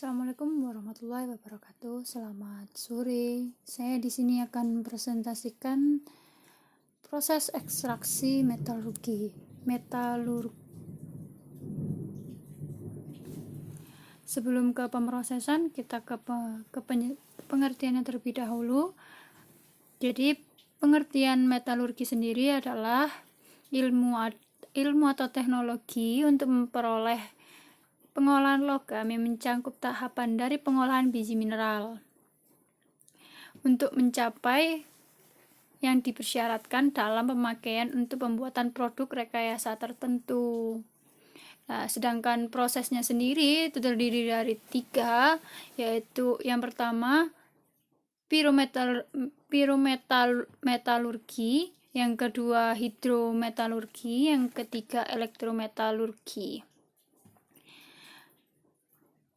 Assalamualaikum warahmatullahi wabarakatuh. Selamat sore. Saya di sini akan mempresentasikan proses ekstraksi metalurgi. Sebelum ke pemrosesan, kita ke pengertiannya terlebih dahulu. Jadi, pengertian metalurgi sendiri adalah ilmu atau teknologi untuk memperoleh pengolahan logam yang mencangkup tahapan dari pengolahan biji mineral untuk mencapai yang dipersyaratkan dalam pemakaian untuk pembuatan produk rekayasa tertentu. Nah, sedangkan prosesnya sendiri itu terdiri dari 3, yaitu yang pertama pirometalurgi, yang kedua hidrometalurgi, yang ketiga elektrometalurgi.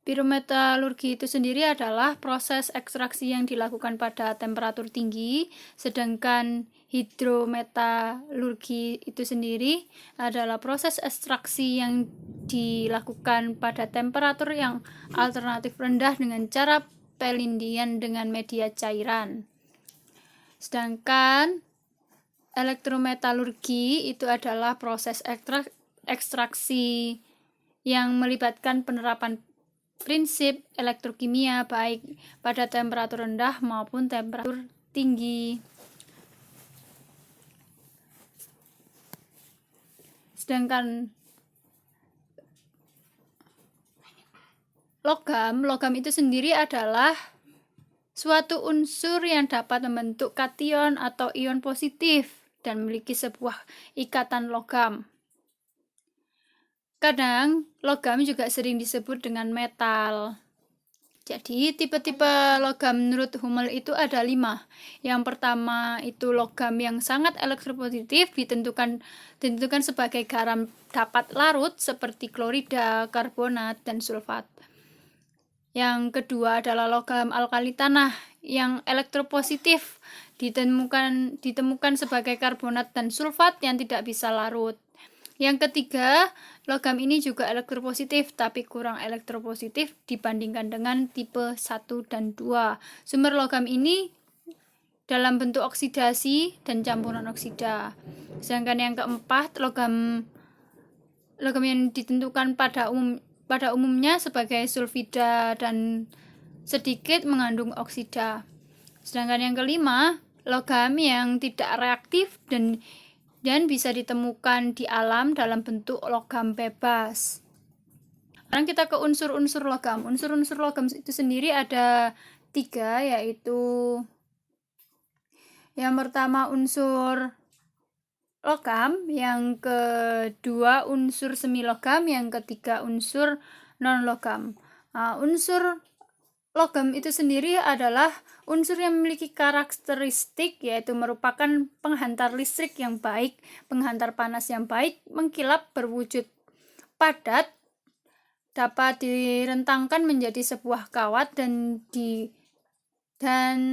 Pirometalurgi itu sendiri adalah proses ekstraksi yang dilakukan pada temperatur tinggi, sedangkan hidrometalurgi itu sendiri adalah proses ekstraksi yang dilakukan pada temperatur yang alternatif rendah dengan cara pelindian dengan media cairan. Sedangkan elektrometalurgi itu adalah proses ekstraksi yang melibatkan penerapan prinsip elektrokimia baik pada temperatur rendah maupun temperatur tinggi. Sedangkan logam itu sendiri adalah suatu unsur yang dapat membentuk kation atau ion positif dan memiliki sebuah ikatan logam. Kadang logam juga sering disebut dengan metal. Jadi tipe-tipe logam menurut Hummel itu ada 5. Yang pertama itu logam yang sangat elektropositif, ditentukan sebagai garam dapat larut seperti klorida, karbonat, dan sulfat. Yang kedua adalah logam alkali tanah yang elektropositif, ditemukan sebagai karbonat dan sulfat yang tidak bisa larut. Yang ketiga, logam ini juga elektropositif tapi kurang elektropositif dibandingkan dengan tipe 1 dan 2. Sumber logam ini dalam bentuk oksidasi dan campuran oksida. Sedangkan yang keempat, logam yang ditentukan pada umumnya sebagai sulfida dan sedikit mengandung oksida. Sedangkan yang kelima, logam yang tidak reaktif dan bisa ditemukan di alam dalam bentuk logam bebas. Sekarang kita ke unsur-unsur logam. Unsur-unsur logam itu sendiri ada 3, yaitu yang pertama unsur logam, yang kedua unsur semi logam, yang ketiga unsur non logam. Unsur logam itu sendiri adalah unsur yang memiliki karakteristik, yaitu merupakan penghantar listrik yang baik, penghantar panas yang baik, mengkilap, berwujud padat, dapat direntangkan menjadi sebuah kawat dan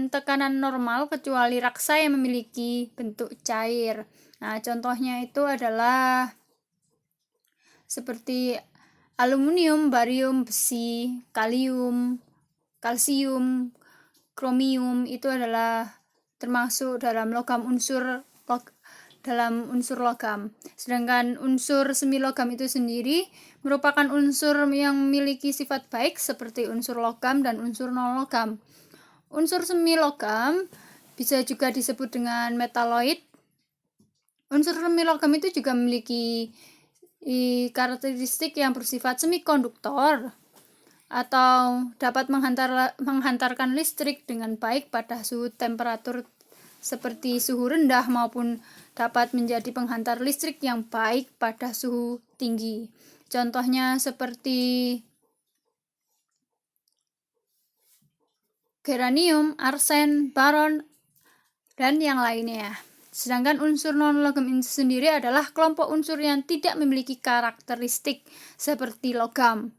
tekanan normal kecuali raksa yang memiliki bentuk cair. Nah, contohnya itu adalah seperti aluminium, barium, besi, kalium, kalsium, kromium, itu adalah termasuk dalam unsur logam. Sedangkan unsur semi logam itu sendiri merupakan unsur yang memiliki sifat baik seperti unsur logam dan unsur non logam. Unsur semi logam bisa juga disebut dengan metaloid. Unsur semi logam itu juga memiliki karakteristik yang bersifat semikonduktor atau dapat menghantarkan listrik dengan baik pada suhu temperatur seperti suhu rendah maupun dapat menjadi penghantar listrik yang baik pada suhu tinggi. Contohnya seperti geranium, arsen, boron, dan yang lainnya. Sedangkan unsur non-logam ini sendiri adalah kelompok unsur yang tidak memiliki karakteristik seperti logam.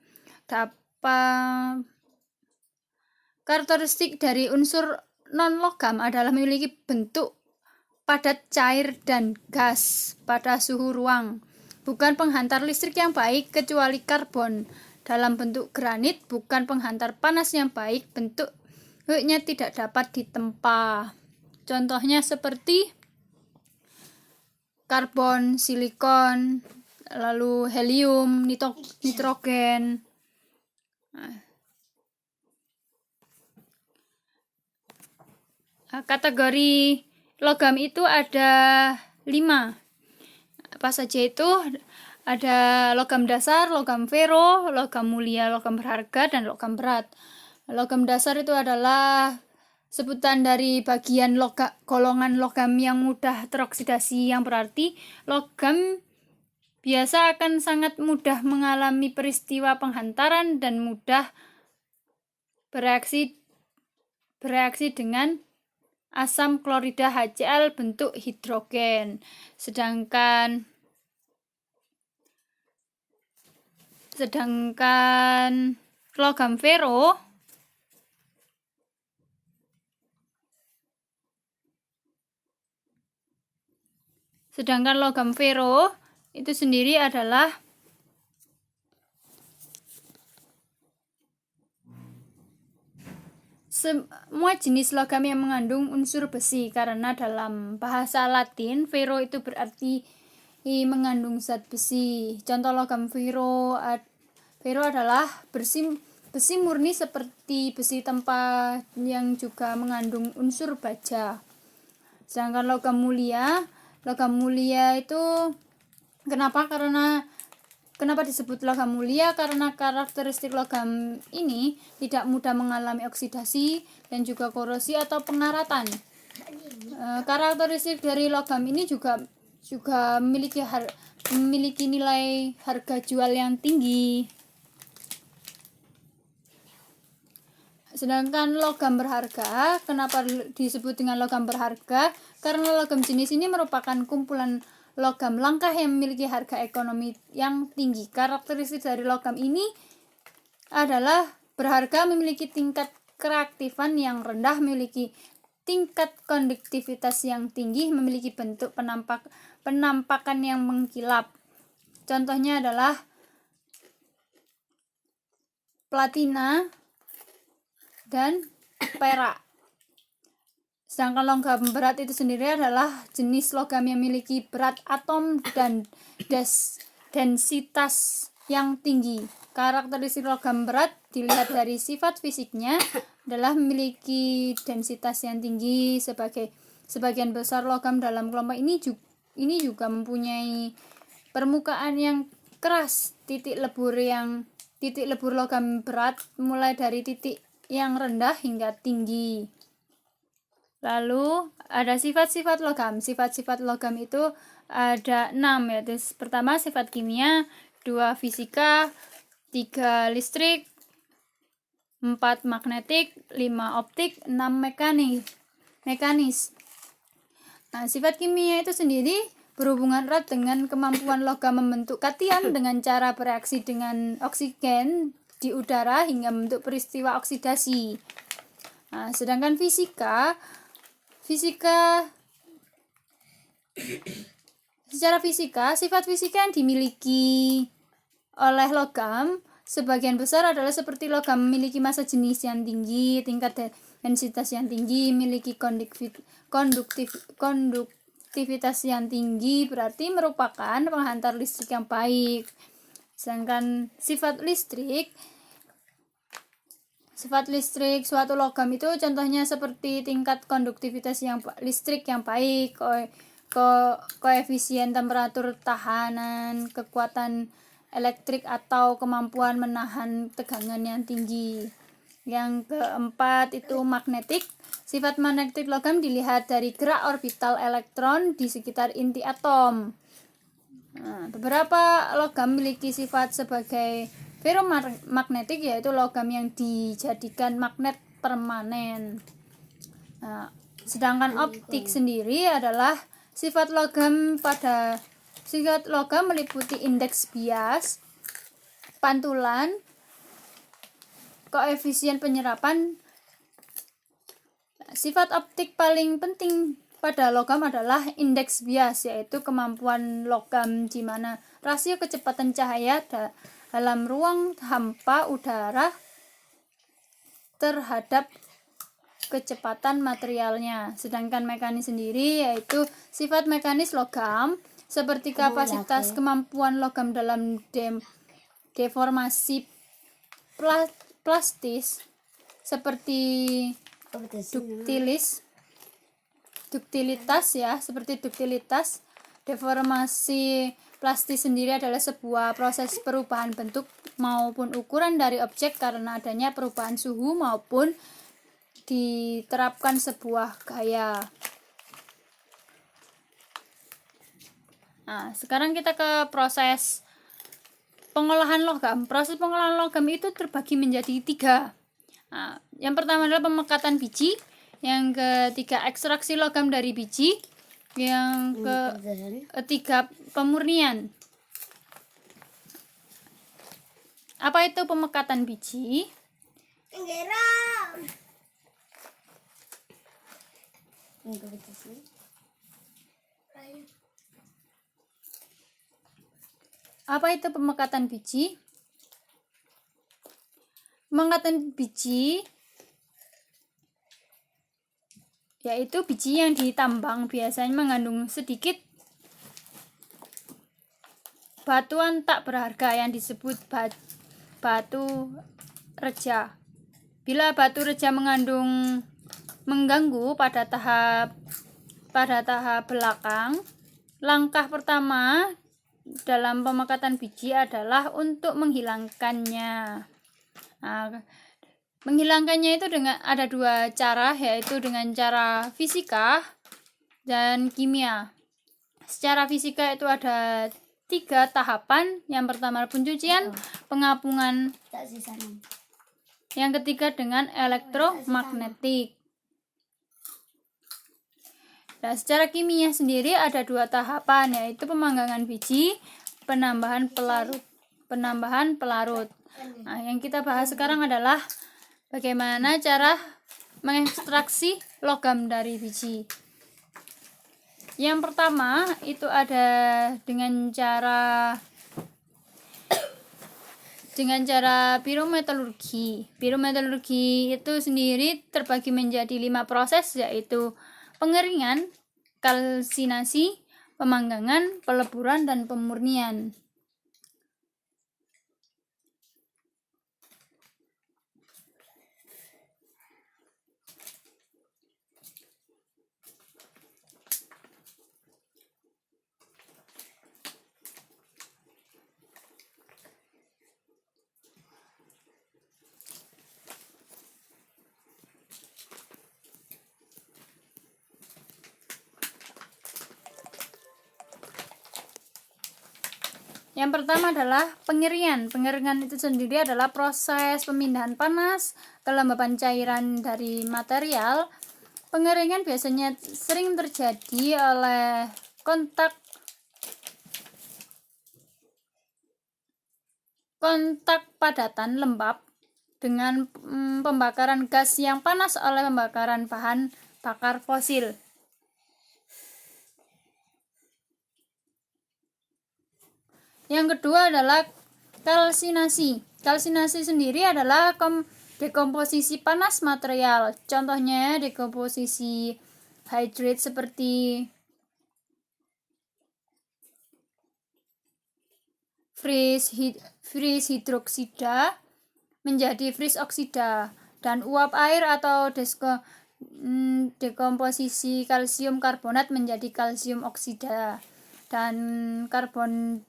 Karakteristik dari unsur non-logam adalah memiliki bentuk padat, cair, dan gas pada suhu ruang. Bukan penghantar listrik yang baik kecuali karbon dalam bentuk granit, bukan penghantar panas yang baik, bentuknya tidak dapat ditempa. Contohnya seperti karbon, silikon, lalu helium, nitrogen. Kategori logam itu ada 5. Apa saja itu? Ada logam dasar, logam fero, logam mulia, logam berharga, dan logam berat. Logam dasar itu adalah sebutan dari bagian golongan logam yang mudah teroksidasi, yang berarti logam biasa akan sangat mudah mengalami peristiwa penghantaran dan mudah bereaksi dengan asam klorida HCl bentuk hidrogen. Sedangkan logam fero itu sendiri adalah semua jenis logam yang mengandung unsur besi, karena dalam bahasa Latin fero itu berarti mengandung zat besi. Contoh logam fero adalah besi murni seperti besi tempa yang juga mengandung unsur baja. Sedangkan logam mulia itu Kenapa disebut logam mulia? Karena karakteristik logam ini tidak mudah mengalami oksidasi dan juga korosi atau pengaratan. Karakteristik dari logam ini juga memiliki nilai harga jual yang tinggi. Sedangkan logam berharga, kenapa disebut dengan logam berharga? Karena logam jenis ini merupakan kumpulan logam langka yang memiliki harga ekonomi yang tinggi. Karakteristik dari logam ini adalah berharga, memiliki tingkat kereaktifan yang rendah, memiliki tingkat konduktivitas yang tinggi, memiliki bentuk penampakan yang mengkilap. Contohnya adalah platina dan perak. Sedangkan logam berat itu sendiri adalah jenis logam yang memiliki berat atom dan densitas yang tinggi. Karakteristik logam berat dilihat dari sifat fisiknya adalah memiliki densitas yang tinggi. Sebagian besar logam dalam kelompok ini juga mempunyai permukaan yang keras. Titik lebur logam berat mulai dari titik yang rendah hingga tinggi. Lalu ada sifat-sifat logam. Sifat-sifat logam itu ada 6, yaitu pertama sifat kimia, 2 fisika, 3 listrik, 4 magnetik, 5 optik, 6 mekanis. Nah, sifat kimia itu sendiri berhubungan erat dengan kemampuan logam membentuk kation dengan cara bereaksi dengan oksigen di udara hingga membentuk peristiwa oksidasi. Nah, sedangkan secara fisika, sifat fisika yang dimiliki oleh logam sebagian besar adalah seperti logam memiliki massa jenis yang tinggi, tingkat densitas yang tinggi, memiliki konduktivitas yang tinggi, berarti merupakan penghantar listrik yang baik. Sedangkan sifat listrik suatu logam itu contohnya seperti tingkat konduktivitas listrik yang baik, koefisien temperatur tahanan, kekuatan elektrik atau kemampuan menahan tegangan yang tinggi. Yang keempat itu magnetik. Sifat magnetik logam dilihat dari gerak orbital elektron di sekitar inti atom. Nah, beberapa logam memiliki sifat sebagai ferromagnetik, yaitu logam yang dijadikan magnet permanen. Nah, sedangkan optik sendiri adalah sifat logam meliputi indeks bias, pantulan, koefisien penyerapan. Sifat optik paling penting pada logam adalah indeks bias, yaitu kemampuan logam di mana rasio kecepatan cahaya dalam ruang hampa udara terhadap kecepatan materialnya. Sedangkan mekanis sendiri yaitu sifat mekanis logam seperti kapasitas kemampuan logam dalam deformasi plastis seperti duktilitas. Deformasi plastis sendiri adalah sebuah proses perubahan bentuk maupun ukuran dari objek karena adanya perubahan suhu maupun diterapkan sebuah gaya. Nah, sekarang kita ke proses pengolahan logam. Proses pengolahan logam itu terbagi menjadi 3. Nah, yang pertama adalah pemekatan biji, yang ketiga ekstraksi logam dari biji, yang ketiga pemurnian. Apa itu pemekatan biji? Apa itu pemekatan biji? Pemekatan biji yaitu biji yang ditambang biasanya mengandung sedikit batuan tak berharga yang disebut batu reja. Bila batu reja mengganggu pada tahap belakang, langkah pertama dalam pemekatan biji adalah untuk menghilangkannya. Nah, menghilangkannya itu ada 2 cara, yaitu dengan cara fisika dan kimia. Secara fisika itu ada 3 tahapan. Yang pertama pencucian, pengapungan, yang ketiga dengan elektromagnetik. Nah, secara kimia sendiri ada 2 tahapan, yaitu pemanggangan biji, penambahan pelarut. Nah, yang kita bahas sekarang adalah bagaimana cara mengekstraksi logam dari biji. Yang pertama itu ada dengan cara pirometalurgi. Pirometalurgi itu sendiri terbagi menjadi 5 proses, yaitu pengeringan, kalsinasi, pemanggangan, peleburan, dan pemurnian. Yang pertama adalah pengeringan. Pengeringan itu sendiri adalah proses pemindahan panas, kelembapan cairan dari material. Pengeringan biasanya sering terjadi oleh kontak padatan lembab dengan pembakaran gas yang panas oleh pembakaran bahan bakar fosil. Yang kedua adalah kalsinasi. Kalsinasi sendiri adalah dekomposisi panas material. Contohnya dekomposisi hidrat seperti freeze hidroksida menjadi freeze oksida, dan uap air atau dekomposisi kalsium karbonat menjadi kalsium oksida, dan karbon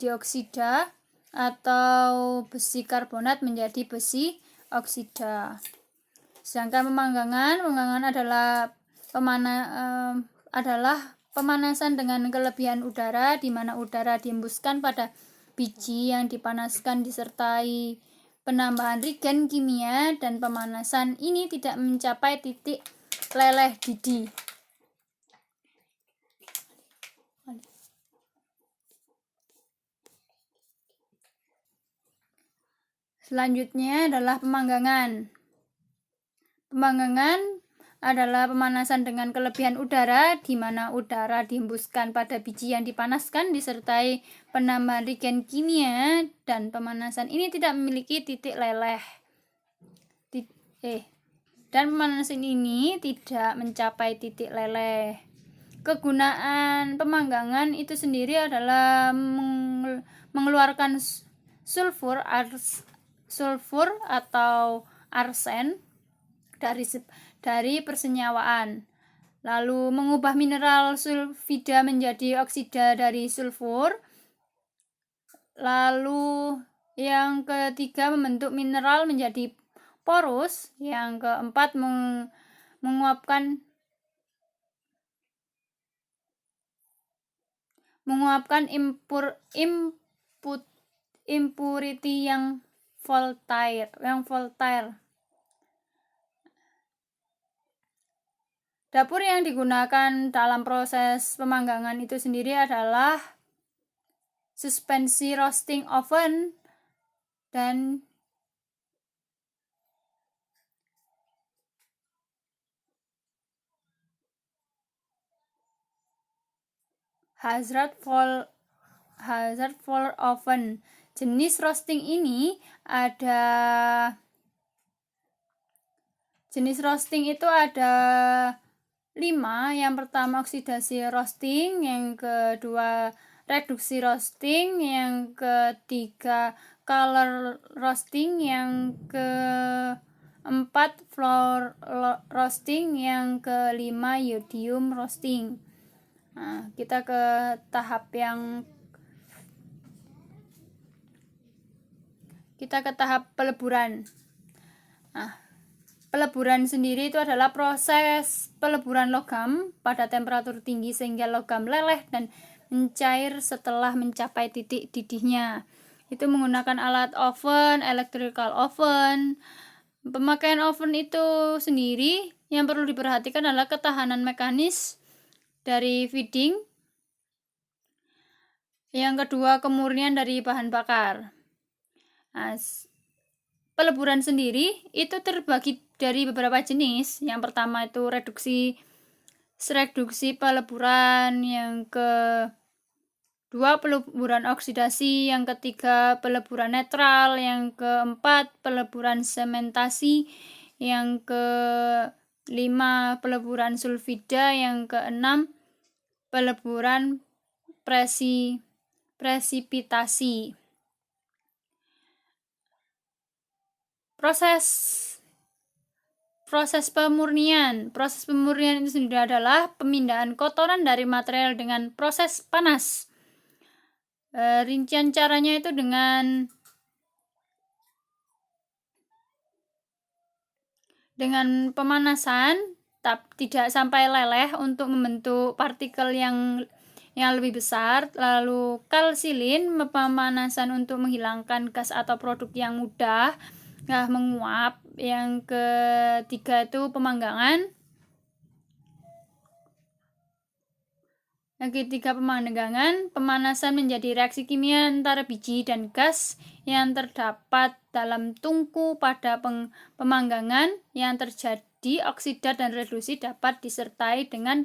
dioksida atau besi karbonat menjadi besi oksida. Sedangkan pemanggangan adalah pemanasan dengan kelebihan udara, di mana udara dihembuskan pada biji yang dipanaskan disertai penambahan reagen kimia, dan pemanasan ini tidak mencapai titik leleh didih. Selanjutnya adalah pemanggangan. Pemanggangan adalah pemanasan dengan kelebihan udara, di mana udara dihembuskan pada biji yang dipanaskan disertai penambahan reagen kimia, dan pemanasan ini tidak memiliki titik leleh. Dan pemanasan ini tidak mencapai titik leleh. Kegunaan pemanggangan itu sendiri adalah mengeluarkan sulfur atau arsen dari persenyawaan, lalu mengubah mineral sulfida menjadi oksida dari sulfur. Lalu yang ketiga, membentuk mineral menjadi porus. Yang keempat, menguapkan impurity yang volatile. Dapur yang digunakan dalam proses pemanggangan itu sendiri adalah suspensi roasting oven dan hazard floor oven. Jenis roasting itu ada 5. Yang pertama oksidasi roasting, yang kedua reduksi roasting, yang ketiga color roasting, yang keempat floor roasting, yang kelima iodium roasting. Nah, kita ke tahap peleburan. Peleburan sendiri itu adalah proses peleburan logam pada temperatur tinggi sehingga logam leleh dan mencair setelah mencapai titik didihnya. Itu menggunakan alat oven, electrical oven. Pemakaian oven itu sendiri yang perlu diperhatikan adalah ketahanan mekanis dari feeding. Yang kedua, kemurnian dari bahan bakar. Peleburan sendiri itu terbagi dari beberapa jenis. Yang pertama itu reduksi peleburan, yang kedua peleburan oksidasi, yang ketiga peleburan netral, yang keempat peleburan sementasi, yang kelima peleburan sulfida, yang keenam peleburan presipitasi. Proses pemurnian itu sendiri adalah pemindahan kotoran dari material dengan proses panas. Rincian caranya itu dengan pemanasan, tidak sampai leleh untuk membentuk partikel yang lebih besar. Lalu kalsilin, pemanasan untuk menghilangkan gas atau produk yang mudah menguap. Yang ketiga itu pemanggangan. Pemanasan menjadi reaksi kimia antara biji dan gas yang terdapat dalam tungku pada pemanggangan. Yang terjadi oksida dan reduksi dapat disertai dengan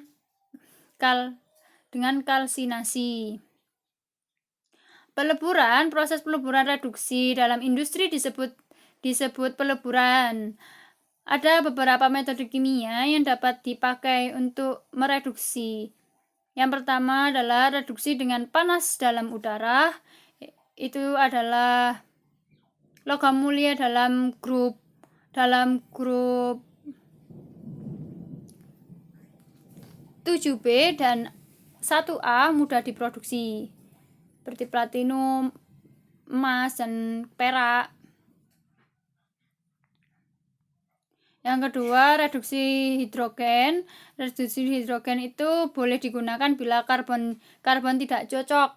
kalsinasi. Proses peleburan reduksi dalam industri disebut peleburan. Ada beberapa metode kimia yang dapat dipakai untuk mereduksi. Yang pertama adalah reduksi dengan panas dalam udara. Itu adalah logam mulia dalam grup 7B dan 1A mudah diproduksi, seperti platinum, emas, dan perak. Yang kedua, reduksi hidrogen. Reduksi hidrogen itu boleh digunakan bila karbon tidak cocok.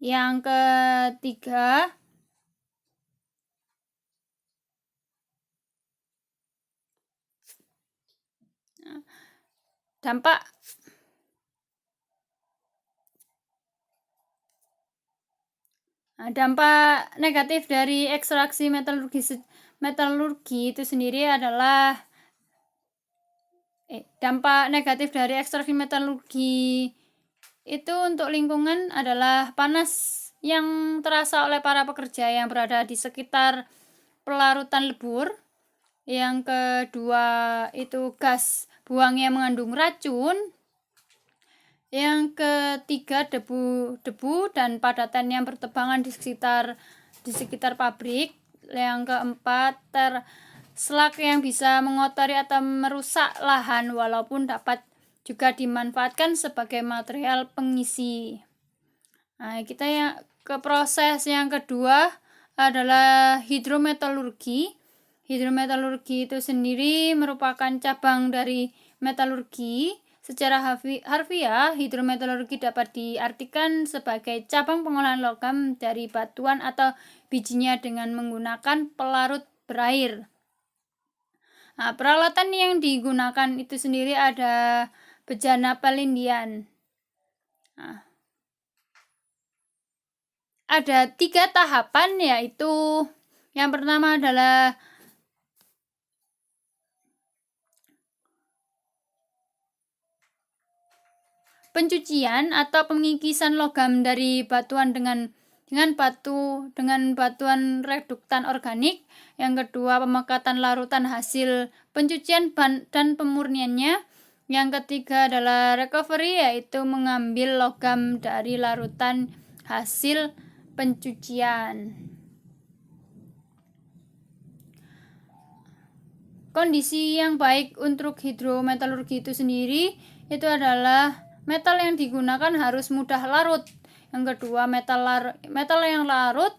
Yang ketiga, dampak negatif dari ekstraksi metalurgi itu sendiri adalah Dampak negatif dari ekstraksi metalurgi itu untuk lingkungan adalah panas yang terasa oleh para pekerja yang berada di sekitar pelarutan lebur. Yang kedua itu gas buang yang mengandung racun. Yang ketiga debu dan padatan yang bertebangan di sekitar pabrik. Yang keempat selak yang bisa mengotori atau merusak lahan walaupun dapat juga dimanfaatkan sebagai material pengisi. Nah, kita yang ke proses yang kedua adalah hidrometalurgi. Hidrometalurgi itu sendiri merupakan cabang dari metalurgi. Secara harfiah, hidrometalurgi dapat diartikan sebagai cabang pengolahan logam dari batuan atau bijinya dengan menggunakan pelarut berair. Nah, peralatan yang digunakan itu sendiri ada bejana pelindian. Nah, ada 3 tahapan, yaitu yang pertama adalah pencucian atau pengikisan logam dari batuan dengan batuan reduktan organik. Yang kedua, pemekatan larutan hasil pencucian dan pemurniannya. Yang ketiga adalah recovery, yaitu mengambil logam dari larutan hasil pencucian. Kondisi yang baik untuk hidrometalurgi itu sendiri itu adalah metal yang digunakan harus mudah larut. Yang kedua, metal yang larut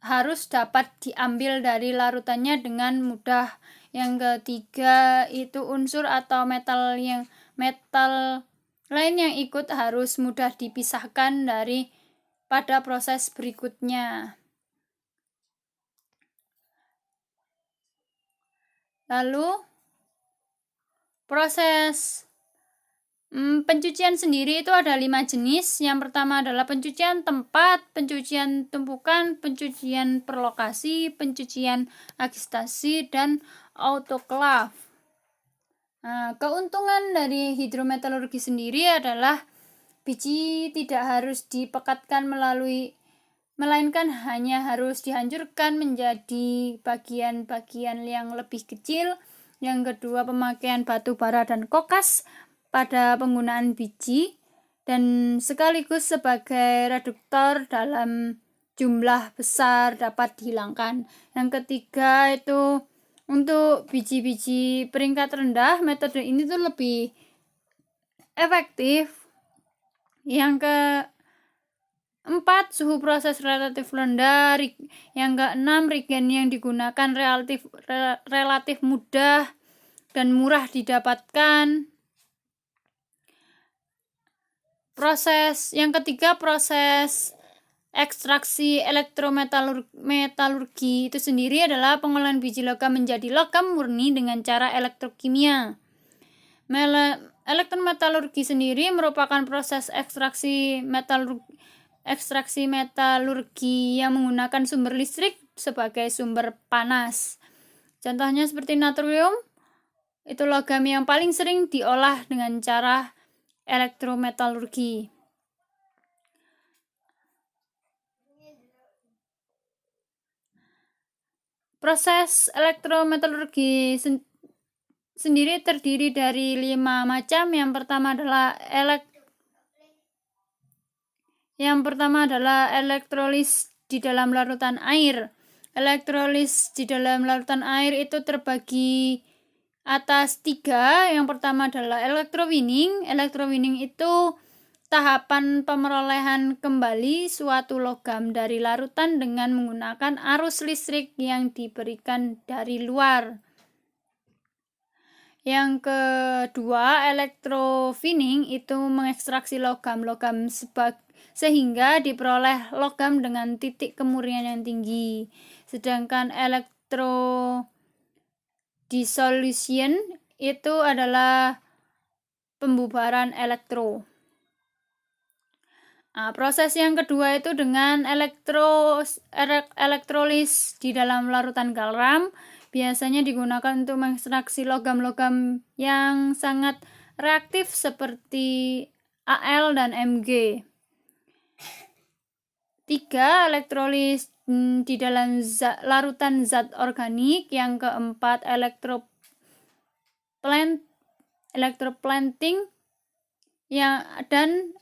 harus dapat diambil dari larutannya dengan mudah. Yang ketiga itu unsur atau metal lain yang ikut harus mudah dipisahkan dari pada proses berikutnya. Lalu proses pencucian sendiri itu ada 5 jenis. Yang pertama adalah pencucian tempat, pencucian tumpukan, pencucian per lokasi, pencucian agitasi, dan autoclave. Nah, keuntungan dari hidrometalurgi sendiri adalah biji tidak harus dipekatkan melainkan hanya harus dihancurkan menjadi bagian-bagian yang lebih kecil. Yang kedua, pemakaian batu bara dan kokas pada penggunaan biji dan sekaligus sebagai reduktor dalam jumlah besar dapat dihilangkan. Yang ketiga itu untuk biji-biji peringkat rendah, metode ini tuh lebih efektif. Yang keempat, suhu proses relatif rendah. Yang keenam, reagen yang digunakan relatif mudah dan murah didapatkan. Yang ketiga, proses ekstraksi elektrometalurgi itu sendiri adalah pengolahan biji logam menjadi logam murni dengan cara elektrokimia. Elektrometalurgi sendiri merupakan proses ekstraksi metalurgi yang menggunakan sumber listrik sebagai sumber panas. Contohnya seperti natrium, itu logam yang paling sering diolah dengan cara elektrometalurgi. Proses elektrometalurgi sendiri terdiri dari 5 macam. Yang pertama adalah elektrolis di dalam larutan air. Elektrolis di dalam larutan air itu terbagi atas 3. Yang pertama adalah electrowinning. Electrowinning itu tahapan pemerolehan kembali suatu logam dari larutan dengan menggunakan arus listrik yang diberikan dari luar. Yang kedua, electrofinning itu mengekstraksi logam-logam sehingga diperoleh logam dengan titik kemurnian yang tinggi. Sedangkan electrodissolution itu adalah pembubaran elektro. Nah, proses yang kedua itu dengan elektrolis di dalam larutan garam. biasanya digunakan untuk mengekstraksi logam-logam yang sangat reaktif seperti Al dan Mg. 3. Elektrolis di dalam larutan zat organik. Yang keempat, electroplanting dan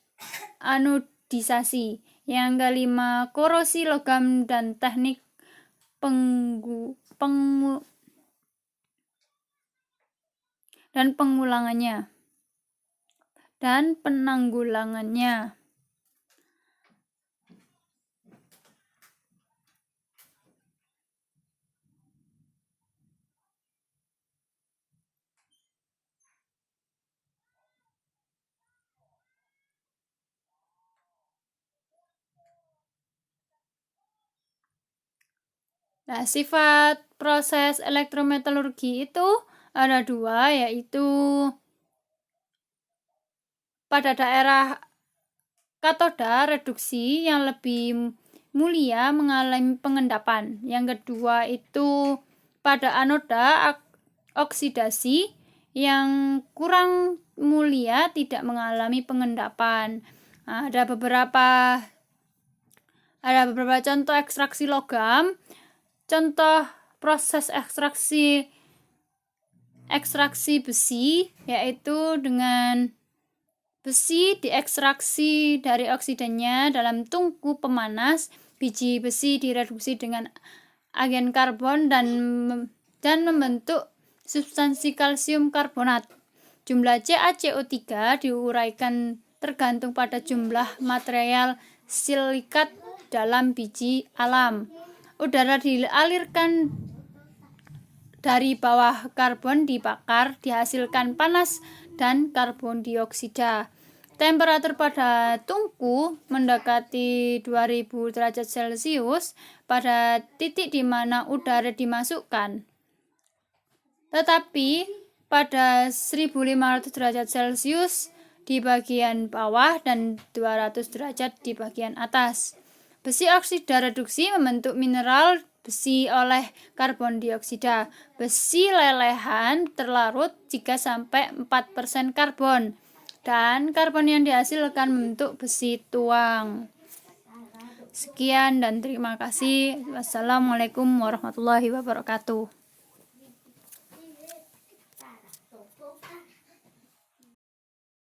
anodisasi. Yang kelima, korosi logam dan teknik penanggulangannya. Nah, sifat proses elektrometalurgi itu ada 2, yaitu pada daerah katoda reduksi yang lebih mulia mengalami pengendapan. Yang kedua itu pada anoda oksidasi yang kurang mulia tidak mengalami pengendapan. Nah, ada beberapa contoh ekstraksi logam. Contoh proses ekstraksi besi, yaitu dengan besi diekstraksi dari oksidannya dalam tungku pemanas. Biji besi direduksi dengan agen karbon dan membentuk substansi kalsium karbonat. Jumlah CaCO3 diuraikan tergantung pada jumlah material silikat dalam biji alam. Udara dialirkan dari bawah, karbon dibakar, dihasilkan panas dan karbon dioksida. Temperatur pada tungku mendekati 2000 derajat Celcius pada titik di mana udara dimasukkan. Tetapi pada 1500 derajat Celcius di bagian bawah dan 200 derajat di bagian atas. Besi oksida reduksi membentuk mineral besi oleh karbon dioksida. Besi lelehan terlarut jika sampai 4% karbon, dan karbon yang dihasilkan membentuk besi tuang. Sekian dan terima kasih. Wassalamualaikum warahmatullahi wabarakatuh.